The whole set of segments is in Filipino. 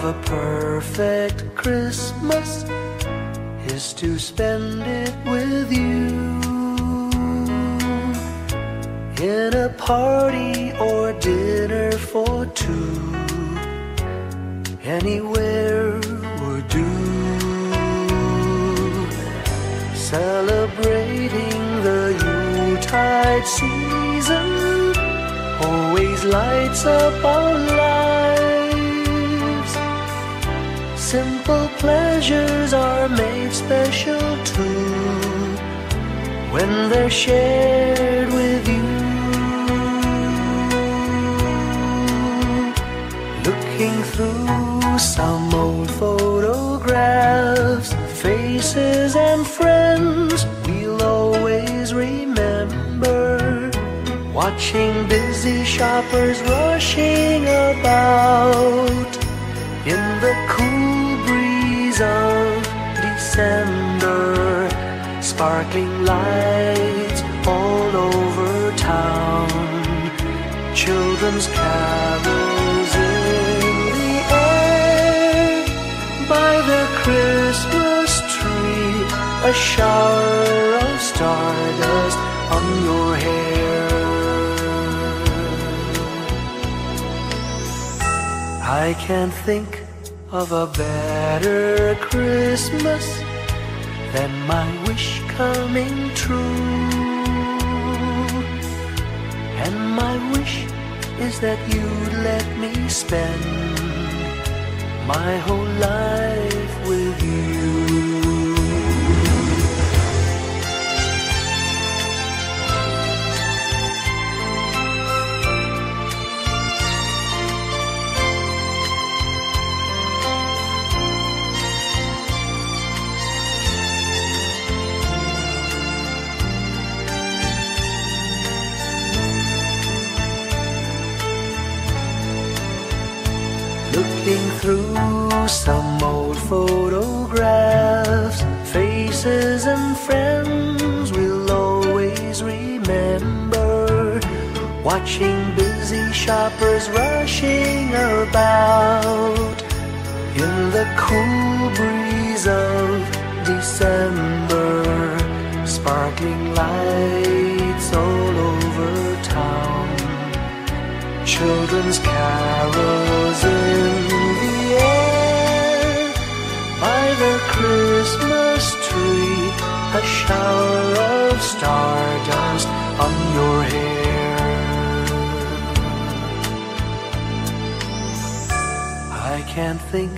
of a perfect Christmas is to spend it with you, in a party or dinner for two. Anywhere would do. Celebrating the Yuletide season always lights up our lives. Simple pleasures are made special too when they're shared with you. Looking through some old photographs, faces and friends we'll always remember. Watching busy shoppers rushing about in the cool breeze of December. Sparkling lights all over town, children's carols in the air. By the Christmas tree, a shower of stardust on your hair. I can't think of a better Christmas than my wish coming true. And my wish is that you'd let me spend my whole life with you. Looking through some old photographs, faces and friends we'll always remember. Watching busy shoppers rushing about in the cool breeze of December. Sparkling lights all over town, children's carols in the air. By the Christmas tree, a shower of stardust on your hair. I can't think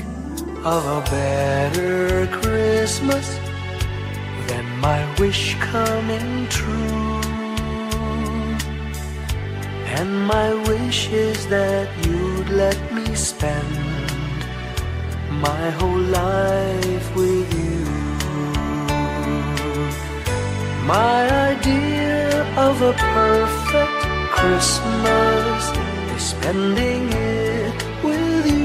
of a better Christmas than my wish coming true. And my wish is that you'd let me spend my whole life with you. My idea of a perfect Christmas is spending it with you.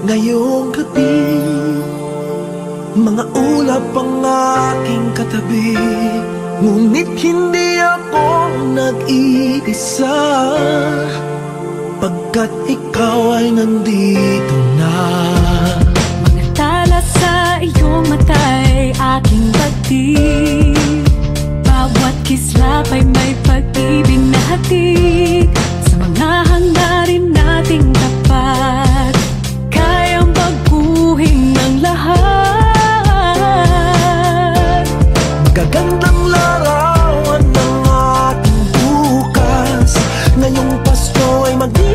Ngayong gabi, mga ulap ang aking katabi, ngunit hindi ako nag-iisa, pagkat ikaw ay nandito na. Mga tala sa iyong mata'y aking pagtig, bawat kislap ay may pag-ibig na hatid. Sa mga hangarin nating tapat, kayang baguhin ng lahat. Gagandang larawan ng ating bukas, ngayong Pasko ay maging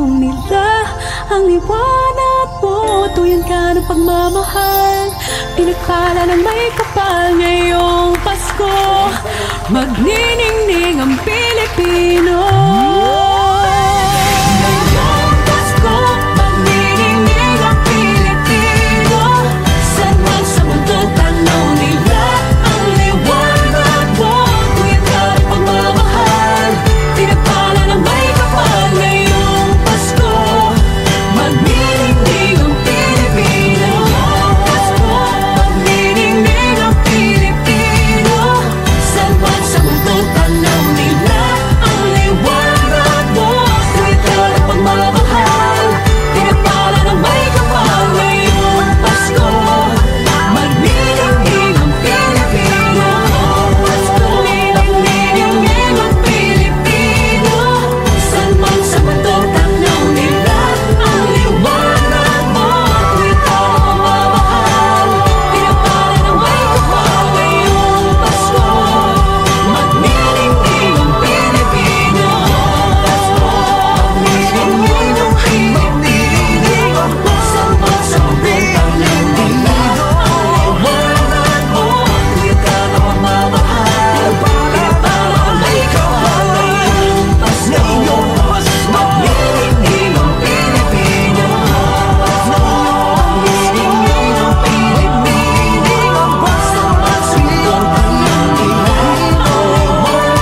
tanaw nila. Ang liwanag mo, tuyan ka ng pagmamahal. Pinagpala ng may kapal ngayong Pasko. Magniningning ang Pilipino. Ngayong Pasko, magniningning ang Pilipino. Saan man sa mundo tanaw nila. Ang liwanag mo, tuyan ka ng pagmamahal. Pinagpala ng may kapal ngayong Pasko. Magniningning ang Pilipino. Pasko, magniningning ang Pilipino. Saan man sa mundo tanaw nila. Ang liwanag mo, tuyan ka ng pagmamahal. Pinagpala ng may kapal ngayong Pasko. Magniningning ang Pilipino. Pasko, magniningning ang Pilipino. Saan man sa mundo tanaw nila. Ang liwanag mo, tuyan ka ng pagmamahal. Pinagpala ng may kapal ngayong Pasko. Magniningning ang Pilipino. Pasko, magniningning ang Pilipino. Saan man sa mundo tanaw nila. Ang liwanag mo, tuyan ka ng pagmamahal. Pinagpala ng may kapal ngayong Pasko. Magniningning ang Pilipino. Magniningning ang Pilipino. Saan man sa mundo tanaw nila. Ang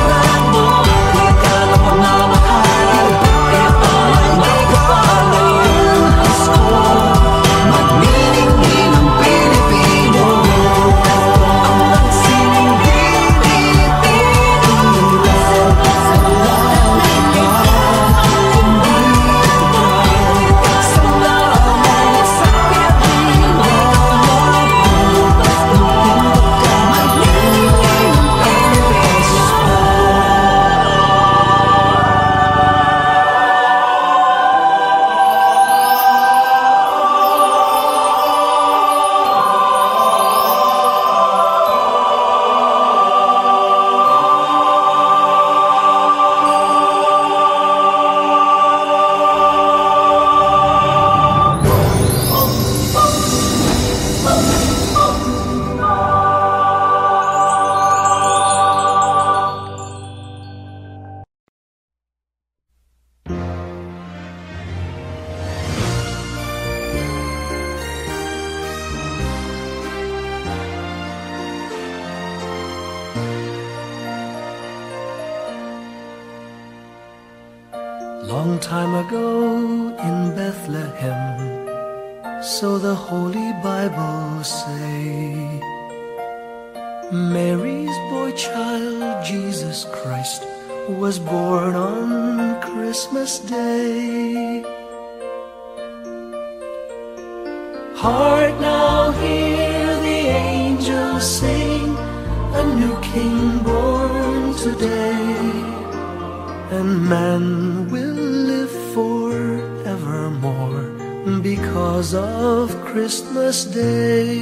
liwanag mo, tuyan ka ng pagmamahal. Pinagpala ng may kapal ngayong Pasko. Magniningning ang Pilipino. Ang magsining Pilipino. Sa mga Long time ago in Bethlehem, so the Holy Bible say, Mary's boy child, Jesus Christ, was born on Christmas Day. Hark now, hear the angels sing, a new King born today, and man will live forevermore because of Christmas Day.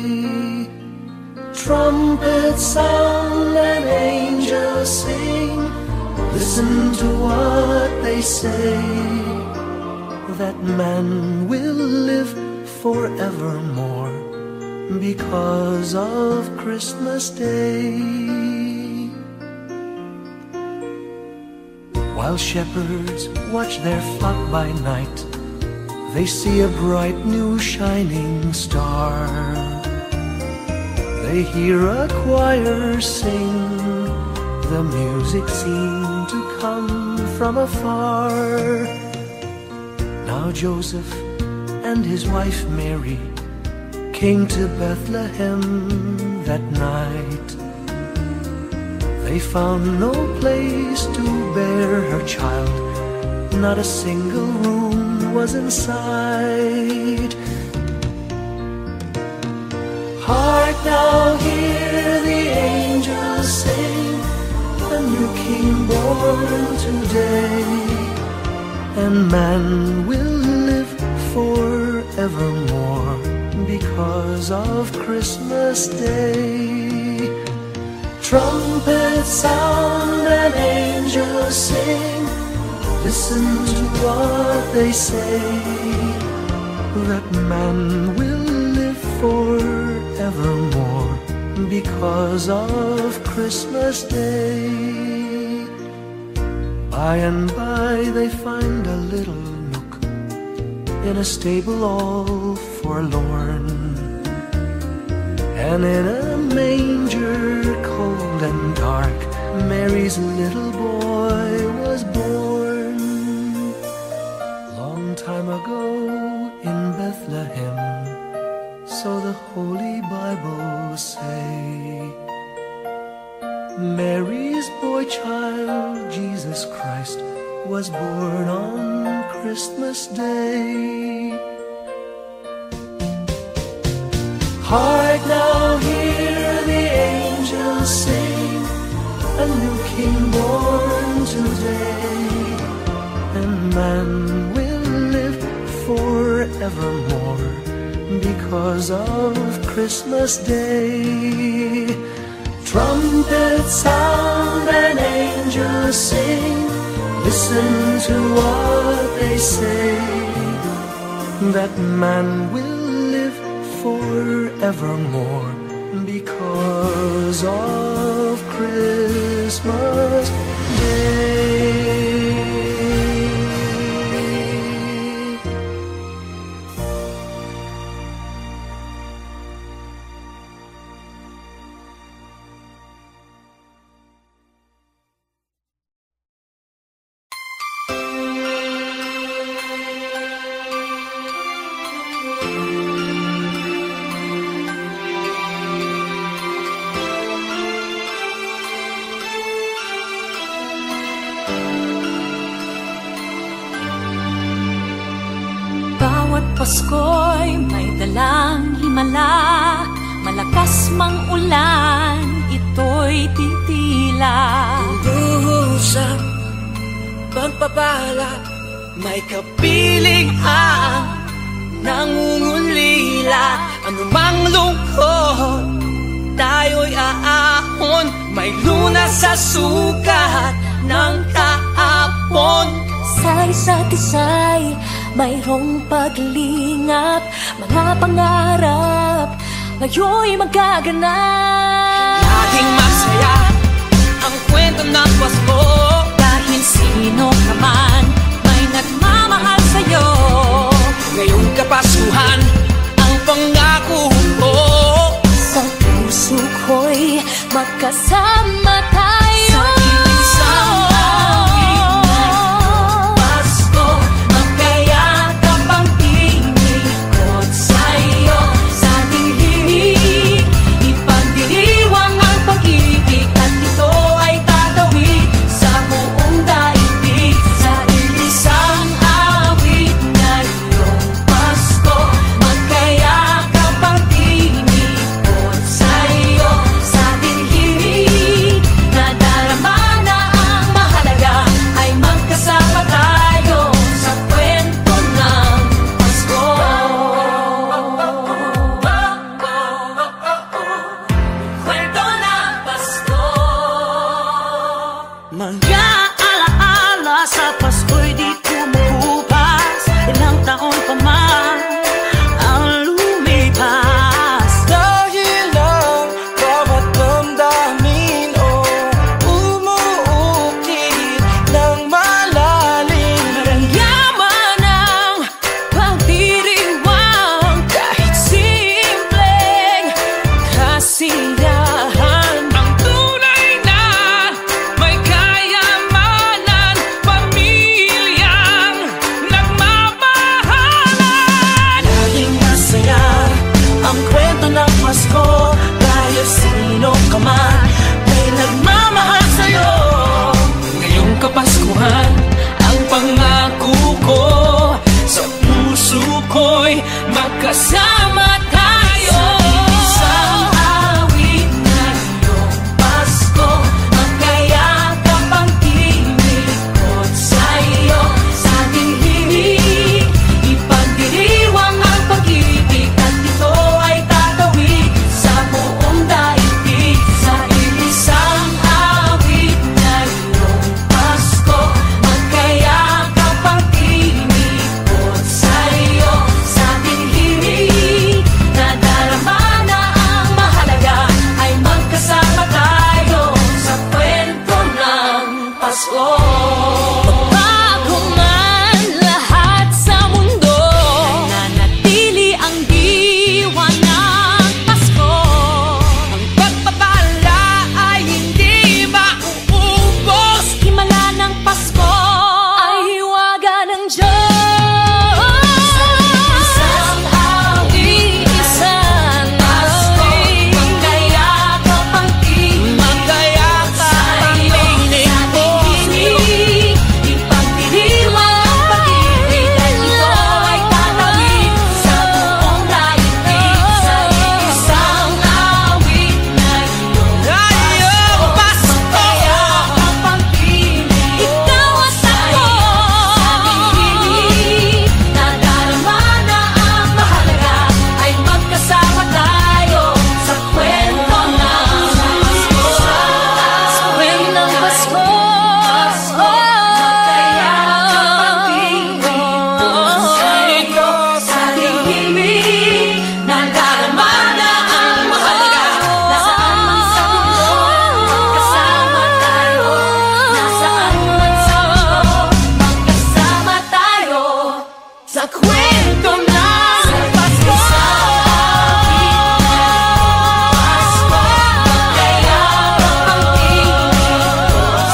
Trumpets sound and angels sing, listen to what they say, that man will live forevermore because of Christmas Day. While shepherds watch their flock by night, they see a bright new shining star. They hear a choir sing, the music seemed to come from afar. Now Joseph and his wife Mary came to Bethlehem that night. They found no place to bear her child, not a single room was in sight. Hark now, hear the angels sing, a new King born today, and man will live forevermore because of Christmas Day. Trumpets sound and angels sing, Listen to what they say, that man will live forevermore because of Christmas Day. By and by they find a little nook in a stable all forlorn, and in a manger cold and dark Mary's little boy was born. Long time ago in Bethlehem, so the Holy Bible say, Mary's boy child, Jesus Christ, was born on Christmas Day. Hark now, hear the angels sing, a new King born today, and man will live forevermore because of Christmas Day. Trumpets sound and angels sing, listen to what they say, that man will live forevermore because of Christmas Day. Pasko'y may dalang himala, malakas mang ulan, ito'y titila. Duhusap, pagpapala, may kapiling ang nangungulila. Anumang lungkot, tayo'y aahon, may lunas sa sukat ng kahapon. Sa isa't isa'y mayroong paglingap, mga pangarap ngayon'y magaganap. Laging masaya ang kwento ng Pasko, Dahil sino ka man may nagmamahal sa'yo. ngayong Kapaskuhan ang pangako ko. Sa puso ko'y magkasama tayo. Sa isang Pasko, magkayakap ang tingkod sa'yo. Sa ating himig, ipagdiriwang ang pag-ibig, at ito ay tatawid sa buong daigdig. Sa isang awit ngayong Pasko, magkayakap ang tingkod sa'yo. Sa ating himig, nadarama na ang mahalaga, ay magkasama tayo sa kwento ng Pasko. Kwento ng Pasko. Mga alaala sa Pasko'y di kumukupas, ilang taon pa man ang lumipas. Dahil ang bawat damdamin o umuukit ng malalim. Yaman ang pagdiriwang, kahit simpleng kasiyahan. Ang tunay na may kayamanan, pamilyang nagmamahalan. Laging masaya ang kwento ng Pasko, dahil sino ka man may nagmamahal sa'yo. Ngayong Kapaskuhan ang pangako ko, sa puso ko'y magkasama tayo. Isang awit ngayong Pasko, magkayakap ang tingkod sa'yo. Sa ating himig, ipagdiriwang ang pag-ibig, at ito ay tatawid sa buong daigdig. Sa isang awit ngayong Pasko, magkayakap sa kwento ng Pasko. Kaya pagpapangkin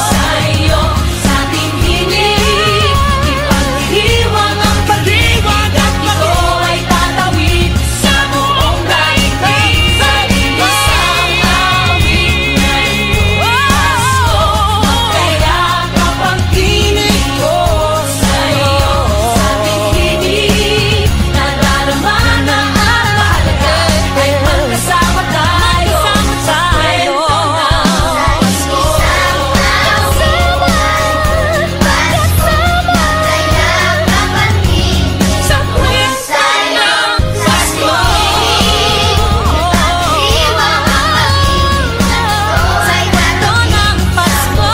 sa iyo, sa ating hiling, ipagdiwang ang pag-ibig at ito ay tatawid sa buong daigdig. Sa isang awit na iyong Pasko. Kaya kapangkinig ko sa iyo, sa ating hiling, nadarama na ang mahalaga ay magkasama tayo sa kwento ng Pasko. Sa kwento ng Pasko. Sa kwento ng Pasko.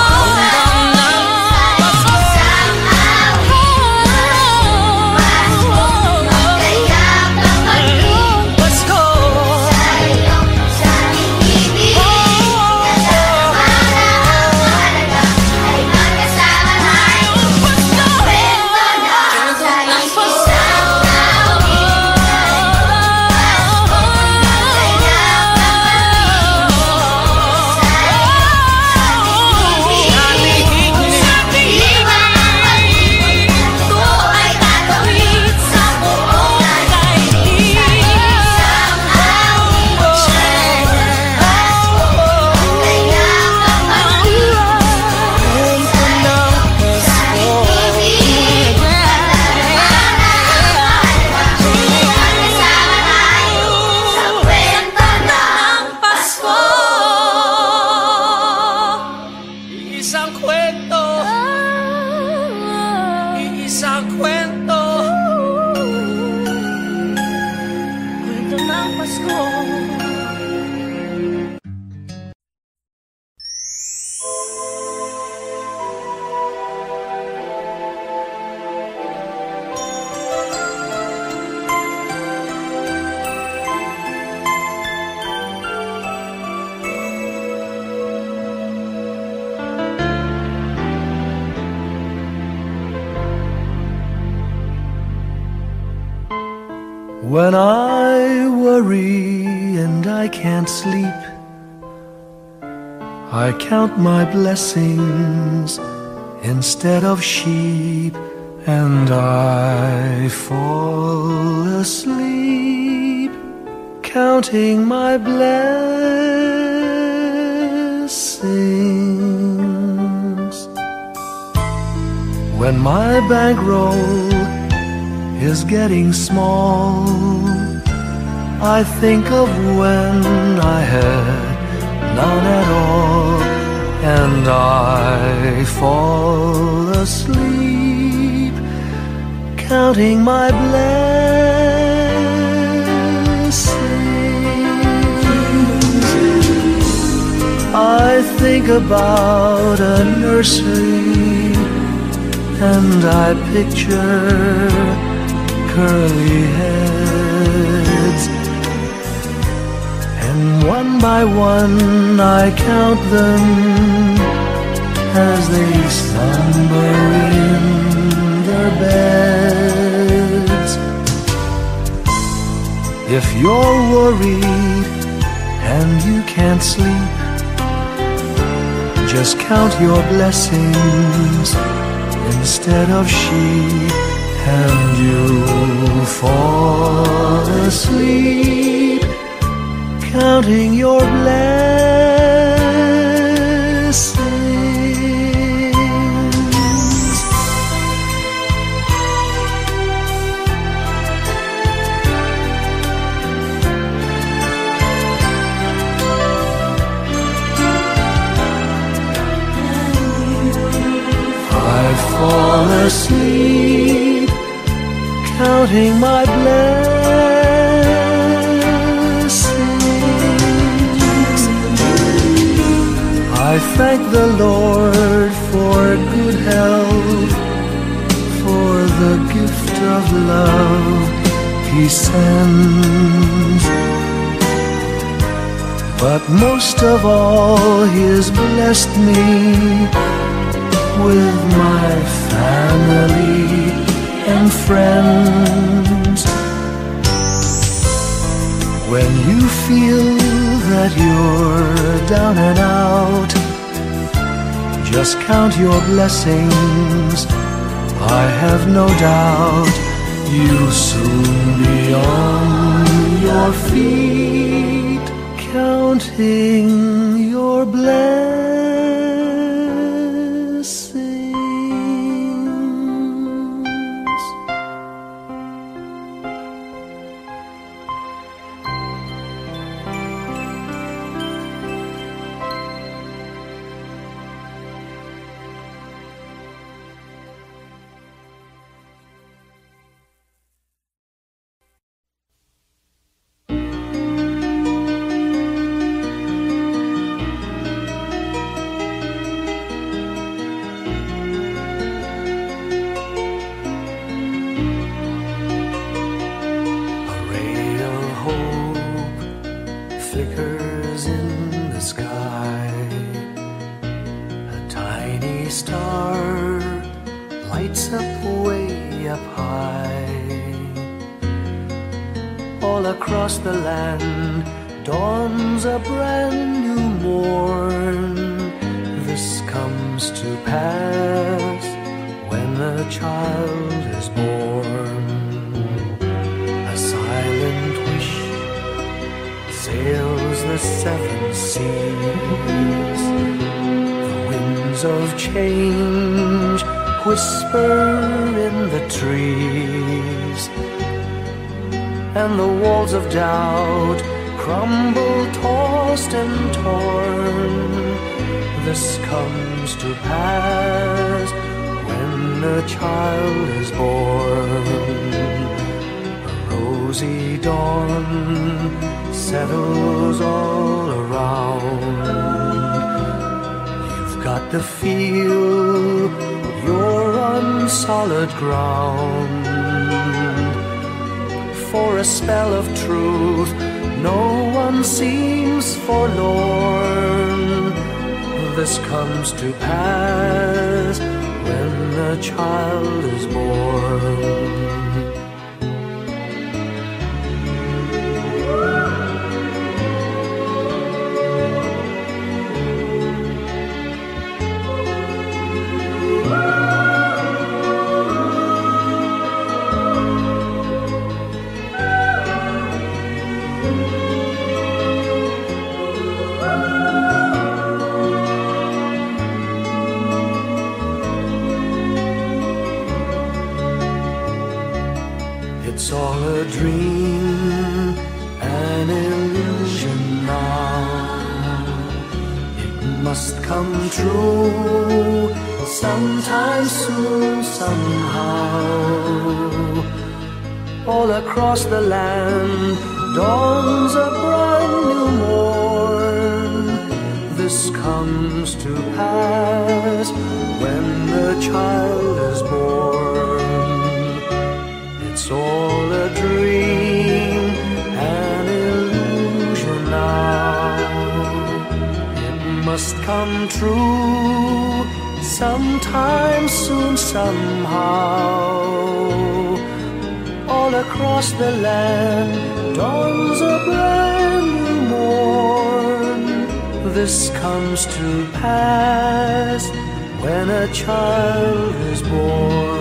Pasko. Isang kwento, iisang kwento, kwento ng Pasko. When I worry and I can't sleep, I count my blessings instead of sheep, and I fall asleep counting my blessings. When my bankroll is getting small, I think of when I had none at all, and I fall asleep counting my blessings. I think about a nursery, and I picture curly heads, and one by one I count them as they slumber in their beds. If you're worried and you can't sleep, just count your blessings instead of sheep, and you'll fall asleep counting your blessings. I fall asleep counting my blessings. I thank the Lord for good health, for the gift of love He sends. But most of all, He has blessed me with my family and friends. When you feel that you're down and out, just count your blessings. I have no doubt you'll soon be on your feet, counting your blessings. Flickers in the sky. A tiny star lights up way up high. All across the land dawns a brand new morn. This comes to pass when a child is born. A silent wish sails the seven seas. The winds of change whisper in the trees, and the walls of doubt crumble, tossed and torn. This comes to pass when a child is born. A rosy dawn settles all around. You've got to feel you're on solid ground. For a spell of truth, no one seems forlorn. This comes to pass when a child is born. It's all a dream, an illusion now. It must come true sometime soon, somehow. All across the land dawns a brand new morn. This comes to pass when the child is born. It's all a dream, an illusion now. It must come true sometime soon, somehow. All across the land dawns a brand new morn. This comes to pass when a child is born.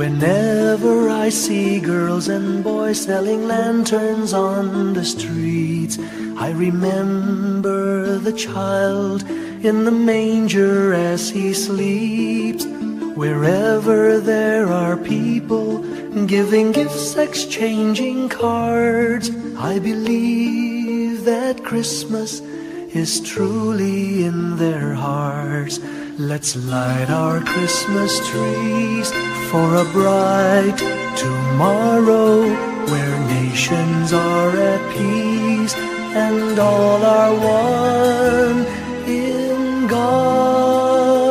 Whenever I see girls and boys selling lanterns on the streets, I remember the child in the manger as he sleeps. Wherever there are people giving gifts, exchanging cards, I believe that Christmas is truly in their hearts. Let's light our Christmas trees for a bright tomorrow, where nations are at peace and all are one in God.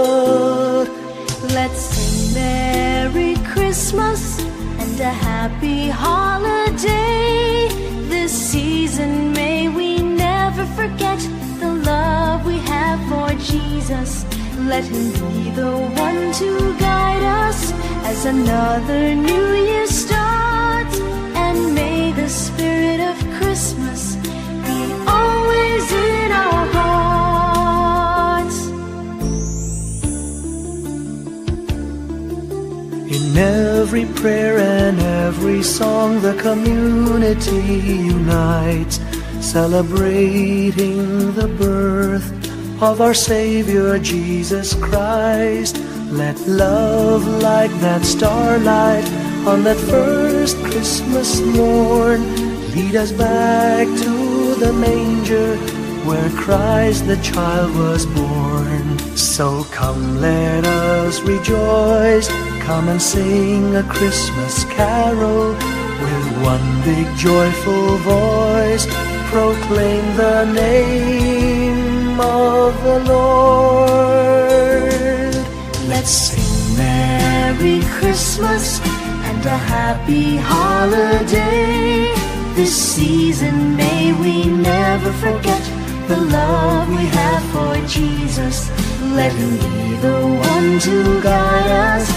Let's sing Merry Christmas and a happy holiday. This season may we never forget the love we have for Jesus. Let him be the one to guide us as another new year starts. And may the spirit of Christmas be always in our hearts. In every prayer and every song, the community unites, celebrating the birth of our Savior Jesus Christ. Let love like that starlight on that first Christmas morn lead us back to the manger where Christ the child was born. So come, let us rejoice, come and sing a Christmas carol with one big joyful voice, proclaim the name of the Lord. Let's sing Merry Christmas and a happy holiday. This season may we never forget the love we have for Jesus. Let him be the one to guide us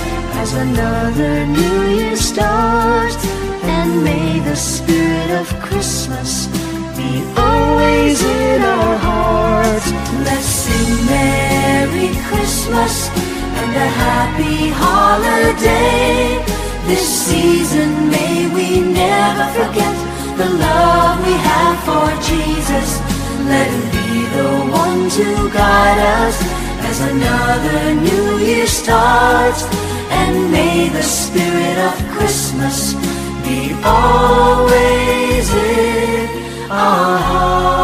as another new year starts. And may the spirit of Christmas be always in our hearts. Let's sing Merry Christmas and a happy holiday. This season may we never forget the love we have for Jesus. Let him be the one to guide us as another new year starts. And may the spirit of Christmas be always in our hearts.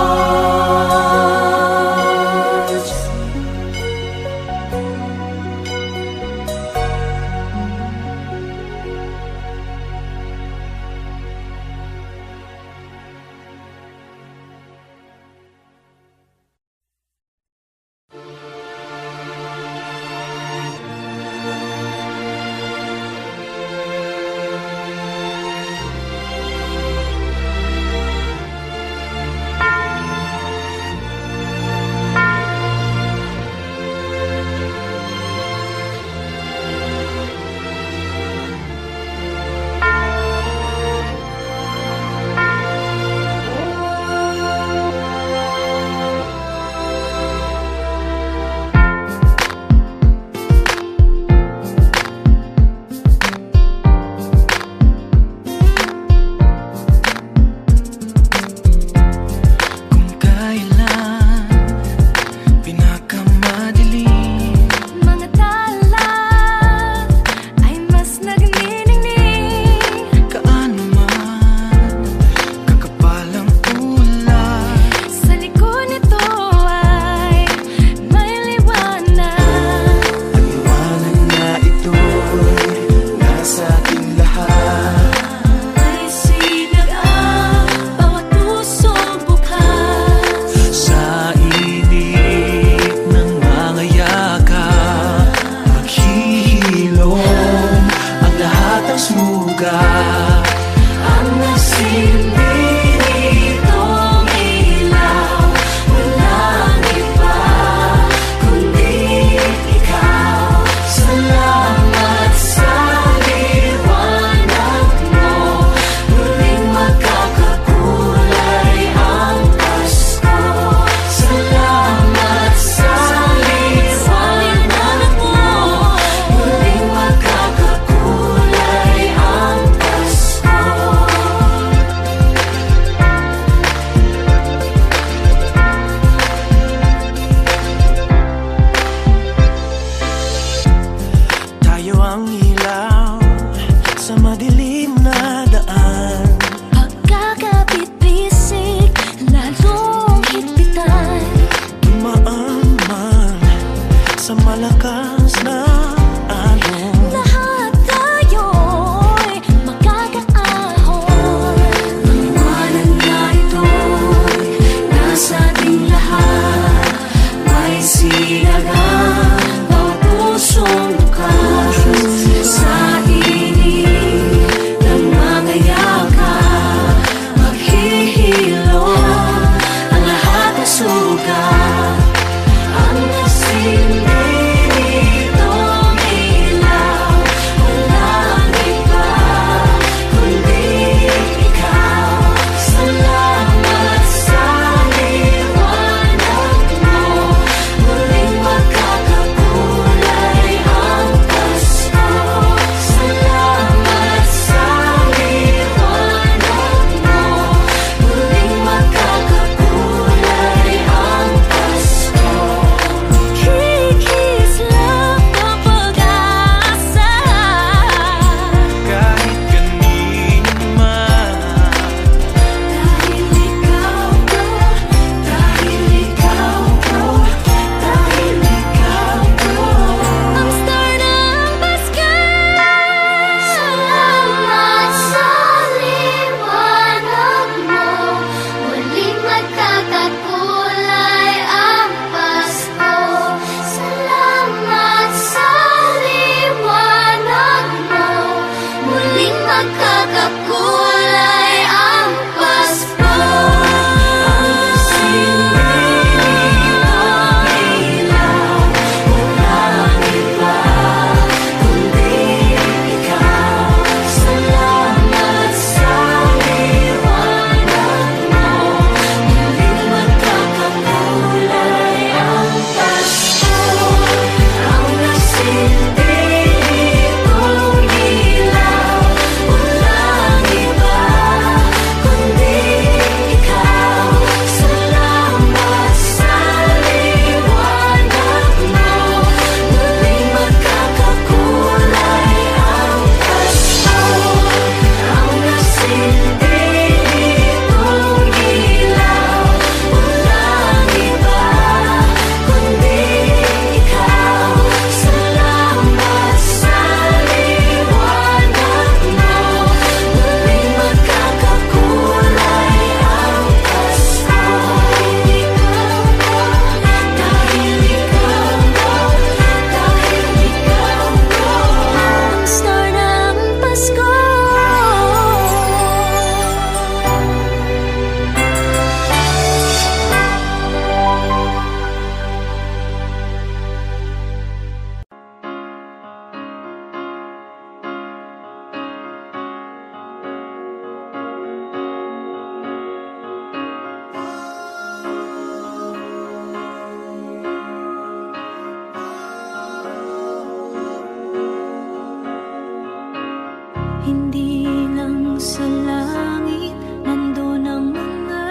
sa langit, nandun ang mga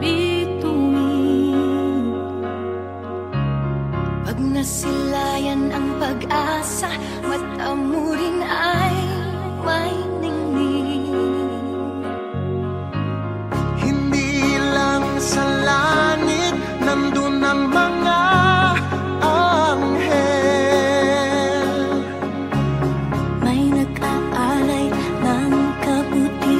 bituin. Pag nasilayan ang pag-asa, mata mo rin ay may ningning. Hindi lang sa langit, nandun ang mga anghel. May nag-aalay ng kabuti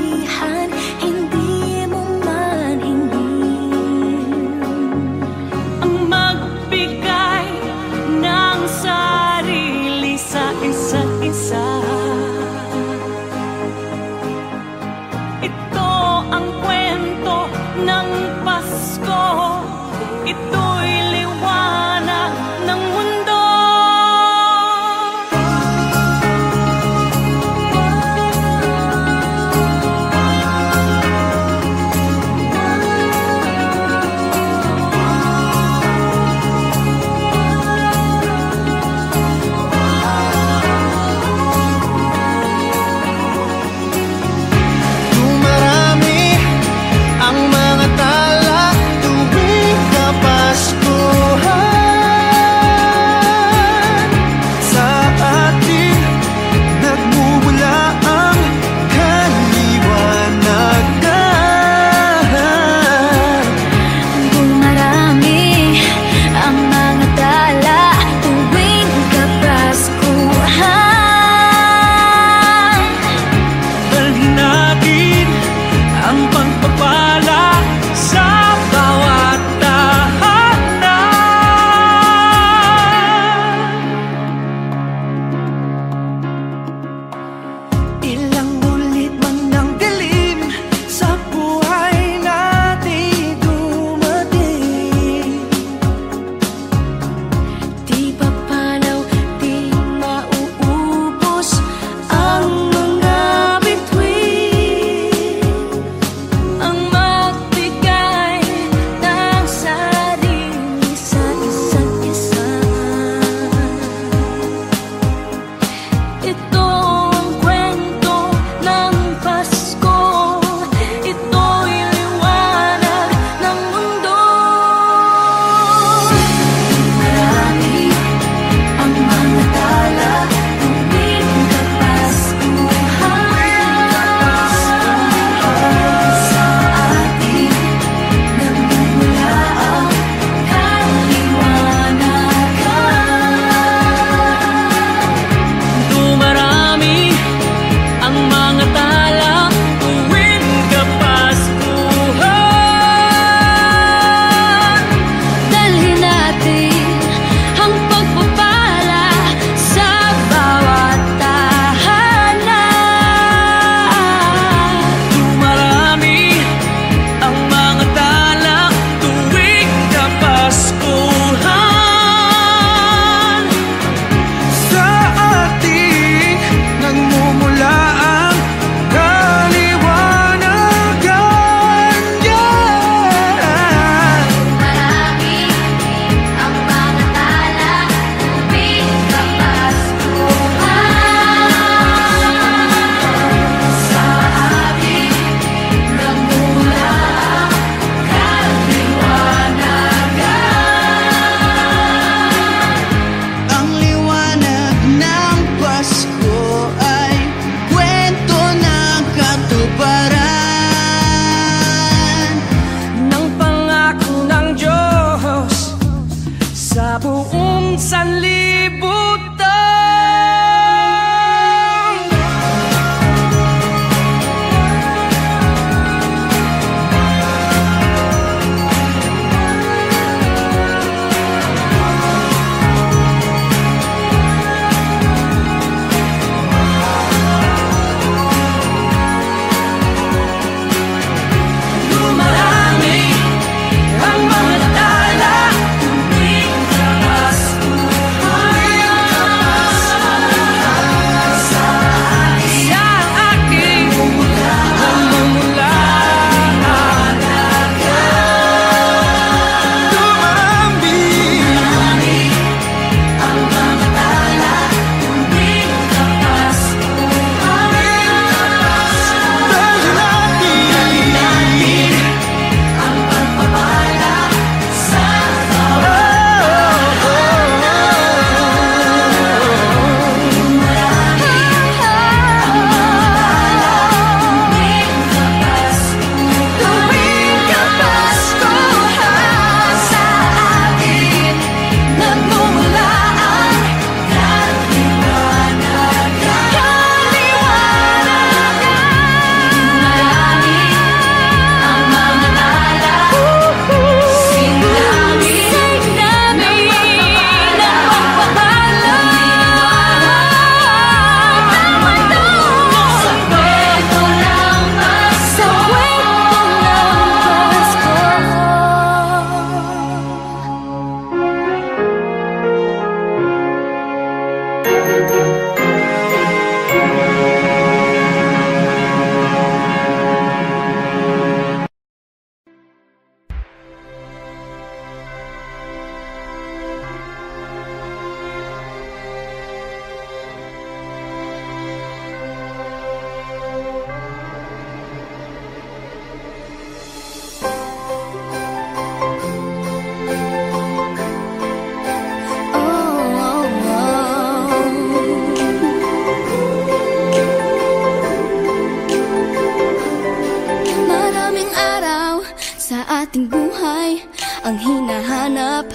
sa ating buhay ang hinahanap,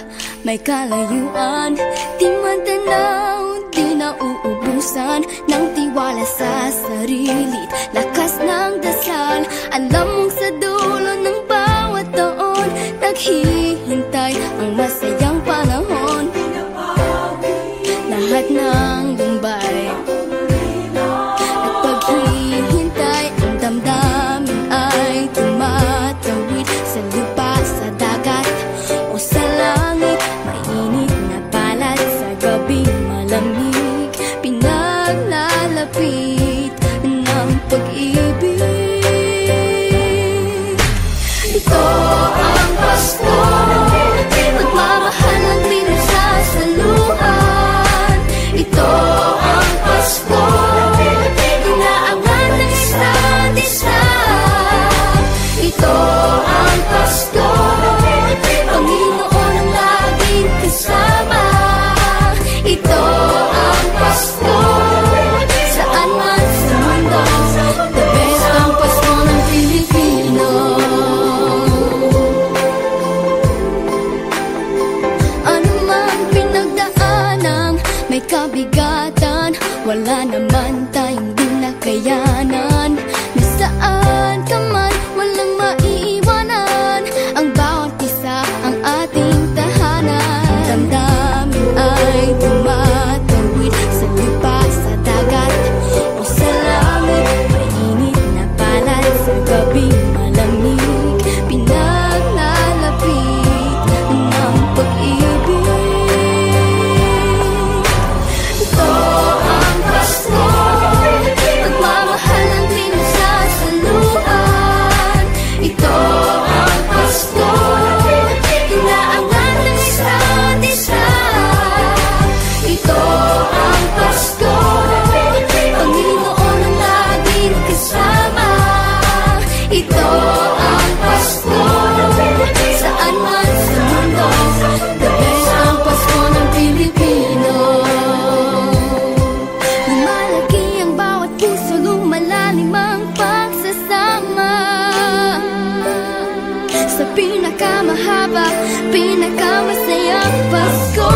may kalayuan, di matanaw, di nauubusan ng tiwala sa sarili't lakas ng dasal. Alam mong sa dulo ng bawat taon naghihintay ang masayang panahon. Lahat ng lumbay at paghihintay, ang damdamin ay tumatawid sa lupa, sa dagat o sa langit. Mainit na palad sa gabing malamig, pinaglalapit ng pag-ibig. Ito ang Pasko, pagmamahal ng pinagsasaluhan. Ito ang Pasko, inaabangan ng isa't isa. Ito ang Pasko, Panginoon ang laging kasama. Ito ang Pasko, saan man sa mundo, the best ang Pasko ng Pilipino. Ano man pinagdaanang may kabigatan, wala naman tayong di nakayanan. Nasaan ka man, walang maiiwanan, ang bawat isa ang ating tahanan. Damdamin ay tumatawid sa lupa, sa dagat o sa langit. Mainit na palad sa gabing malamig, pinaglalapit ng pag-ibig. Ito ang Pasko, pagmamahal ng pinagsasaluhan. Ito ang Pasko, inaangan ng isa't isa. Ito ang Pasko, Panginoon ang laging kasama. Ito ang Pasko, saan man sa mundo, the best ang Pasko ng Pilipino. Lumalaki ang bawat puso, lumalalim ang pagsasama. Sa pinakamahaba, pinakamasayang Pasko.